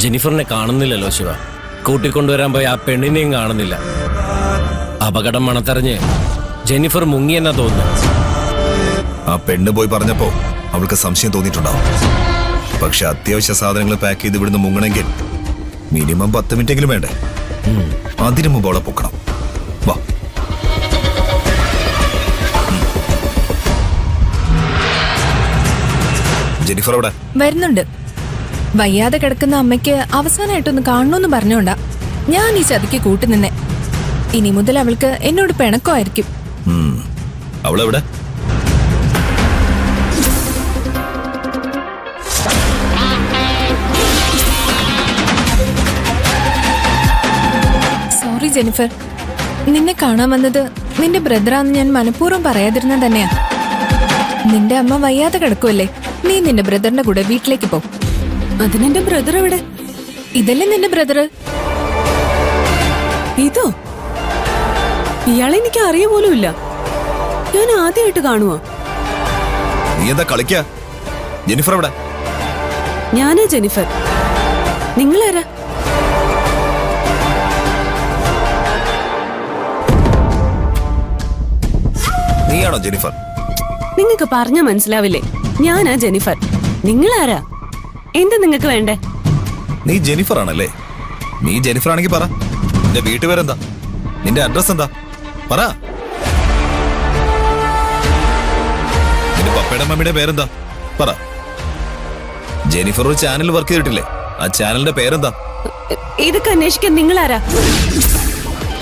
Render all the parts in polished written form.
ജെനിഫറിനെ കാണുന്നില്ലല്ലോ ശിവ. കൂട്ടിക്കൊണ്ടുവരാൻ പോയി ആ പെണ്ണിനെയും കാണുന്നില്ല. അപകടം മണത്തറിഞ്ഞ് ജെനിഫർ മുങ്ങിയെന്നാ തോന്നുന്നു. ആ പെണ്ണ് പോയി പറഞ്ഞപ്പോ അവൾക്ക് സംശയം തോന്നിയിട്ടുണ്ടാവും. പക്ഷെ അത്യാവശ്യ സാധനങ്ങൾ പാക്ക് ചെയ്ത് ഇവിടുന്ന് മുങ്ങണമെങ്കിൽ മിനിമം 10 മിനിറ്റെങ്കിലും വേണ്ടേ? അതിനു മുമ്പ് അവളെ പൊക്കണം. വാ. ജെനിഫർ അവിടെ വരുന്നുണ്ട്. വയ്യാതെ കിടക്കുന്ന അമ്മയ്ക്ക് അവസാനമായിട്ടൊന്ന് കാണണമെന്ന് പറഞ്ഞോണ്ടാ ഞാൻ ഈ ചതിക്ക് കൂട്ടുനിന്നെ. ഇനി മുതൽ അവൾക്ക് എന്നോട് പിണക്കമായിരിക്കും. അവളെവിടെ? സോറി ജെനിഫർ, നിന്നെ കാണാൻ വന്നത് നിന്റെ ബ്രദറാന്ന് ഞാൻ മനഃപൂർവ്വം പറയാതിരുന്ന തന്നെയാ. നിന്റെ അമ്മ വയ്യാതെ കിടക്കുമല്ലേ, നീ നിന്റെ ബ്രദറിന്റെ കൂടെ വീട്ടിലേക്ക് പോ. അതിനെന്റെ ബ്രദർ എവിടെ? ഇതല്ലേ നിന്റെ ബ്രദർ? ഇതോ? ഇയാളെ എനിക്ക് അറിയ പോലുമില്ല. ഞാൻ ആദ്യമായിട്ട് കാണുവാ. നീ എന്താ കളിക്കാ? ജെനിഫർ എവിടെ? ഞാനാ ജെനിഫർ. നിങ്ങളാരാ? നീയാണോ ജെനിഫർ? നിങ്ങക്ക് പറഞ്ഞ മനസ്സിലാവില്ലേ? ഞാനാ ജെനിഫർ. നിങ്ങളാരാ? എന്താ നിങ്ങക്ക് വേണ്ടേ? നീ ജെനിഫർ ആണല്ലേ? നീ ജെനിഫർ ആണെങ്കിൽ പറ. നിന്റെ വീട്ടുപേരെന്താ? നിന്റെ അഡ്രസ് എന്താ? പറ. നിന്റെ പപ്പയുടെ മമ്മിയുടെ പേരെന്താ? പറ. ജെനിഫർ ഒരു ചാനൽ വർക്ക് ചെയ്തിട്ടില്ലേ? ആ ചാനലിന്റെ പേരെന്താ? ഇതൊക്കെ അന്വേഷിക്കാൻ നിങ്ങളാരാ?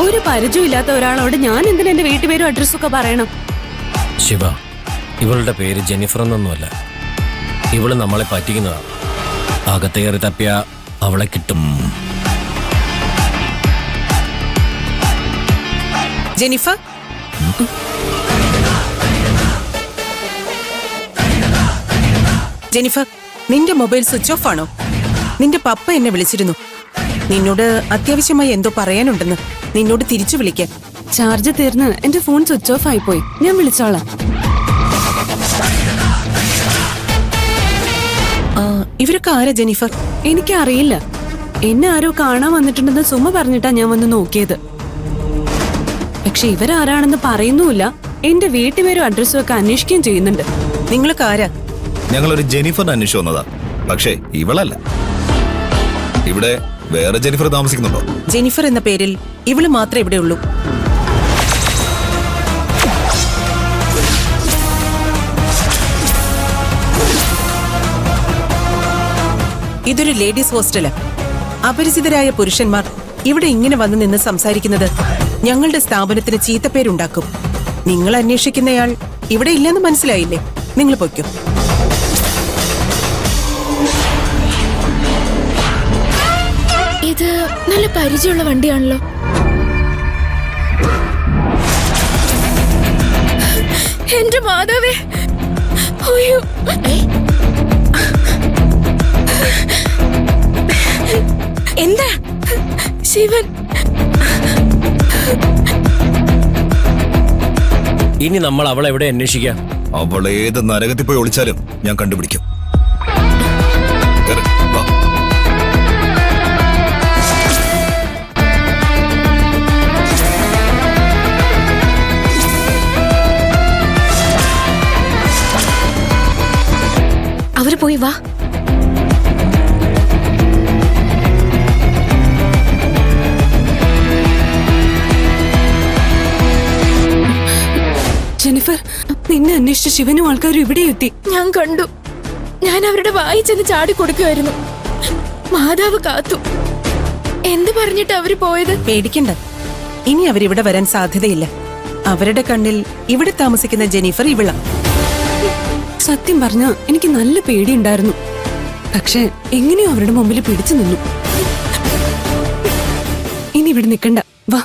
ഒരു പരിചയമില്ലാത്ത ഒരാളോട് ഞാൻ എന്തിനാ എന്റെ വീട്ടുപേരും അഡ്രസ്സും ഒക്കെ പറയണം? ശിവ, ഇവളുടെ പേര് ജെനിഫർ എന്നൊന്നുമല്ല. ഇവള് നമ്മളെ പറ്റിക്കുന്നതാ. അകത്തേറി തപ്പിയ അവളെ കിട്ടും. ജെനിഫർ, ജെനിഫർ, നിന്റെ മൊബൈൽ സ്വിച്ച് ഓഫ് ആണോ? നിന്റെ പപ്പ എന്നെ വിളിച്ചിരുന്നു. നിന്നോട് അത്യാവശ്യമായി എന്തോ പറയാനുണ്ടെന്ന്. നിന്നോട് തിരിച്ചു വിളിക്കാൻ. ചാർജ് തീർന്ന് എന്റെ ഫോൺ സ്വിച്ച് ഓഫ് ആയിപ്പോയി. ഞാൻ വിളിച്ചോളാം. ഇവരൊക്കെ ആരാ ജെനിഫർ? എനിക്കറിയില്ല. എന്നെ ആരോ കാണാൻ വന്നിട്ടുണ്ടെന്ന് സുമ പറഞ്ഞിട്ടാ ഞാൻ വന്ന് നോക്കിയത്. പക്ഷെ ഇവരാരാണെന്ന് പറയുന്നുമില്ല. എന്റെ വീട്ടുപേരും അഡ്രസ്സും ഒക്കെ അന്വേഷിക്കുകയും ചെയ്യുന്നുണ്ട്. നിങ്ങളൊക്കെ ആരാ? ഞങ്ങളൊരു ജെനിഫറിനെ അന്വേഷിച്ചു വന്നതാ. പക്ഷേ ഇവളല്ല. ഇവിടെ വേറെ ജെനിഫർ താമസിക്കുന്നുണ്ടോ? ജെനിഫർ എന്ന പേരിൽ ഇവള് മാത്രമേ ഇവിടെ ഉള്ളൂ. ഇതൊരു ലേഡീസ് ഹോസ്റ്റലാ. അപരിചിതരായ പുരുഷന്മാർ ഇവിടെ ഇങ്ങനെ വന്നു നിന്ന് സംസാരിക്കുന്നത് ഞങ്ങളുടെ സ്ഥാപനത്തിന് ചീത്തപ്പേരുണ്ടാക്കും. നിങ്ങൾ അന്വേഷിക്കുന്നയാൾ ഇവിടെ ഇല്ലെന്ന് മനസ്സിലായില്ലേ? നിങ്ങൾ പൊയ്ക്കോ. ഇത് നല്ല പരിചയമുള്ള വണ്ടിയാണല്ലോ. എന്റെ മാതാവേ! അയ്യോ! എന്താ? ശിവൻ! ഇനി നമ്മൾ അവളെ എവിടെ അന്വേഷിക്കാം? അവൾ ഏത് നരകത്തിൽ പോയി ഒളിച്ചാലും ഞാൻ കണ്ടുപിടിക്കും. കേറ്, വാ. അവര് പോയി വാ. ജെനിഫർ, നിന്നെ അന്വേഷിച്ച ശിവനും ആൾക്കാരും ഇവിടെ എത്തി. ഞാൻ കണ്ടു. ഞാൻ അവരുടെ വായി ചെന്ന് ചാടി കൊടുക്കുമായിരുന്നു. മാതാവ് കാത്തു. എന്ത് പറഞ്ഞിട്ട് അവര് പോയത്? പേടിക്കണ്ട. ഇനി അവരിവിടെ വരാൻ സാധ്യതയില്ല. അവരുടെ കണ്ണിൽ ഇവിടെ താമസിക്കുന്ന ജെനിഫർ ഇവളാ. സത്യം പറഞ്ഞ എനിക്ക് നല്ല പേടിയുണ്ടായിരുന്നു. പക്ഷെ എങ്ങനെയോ അവരുടെ മുമ്പിൽ പിടിച്ചു നിന്നു. ഇനി ഇവിടെ നിൽക്കണ്ട. വാ.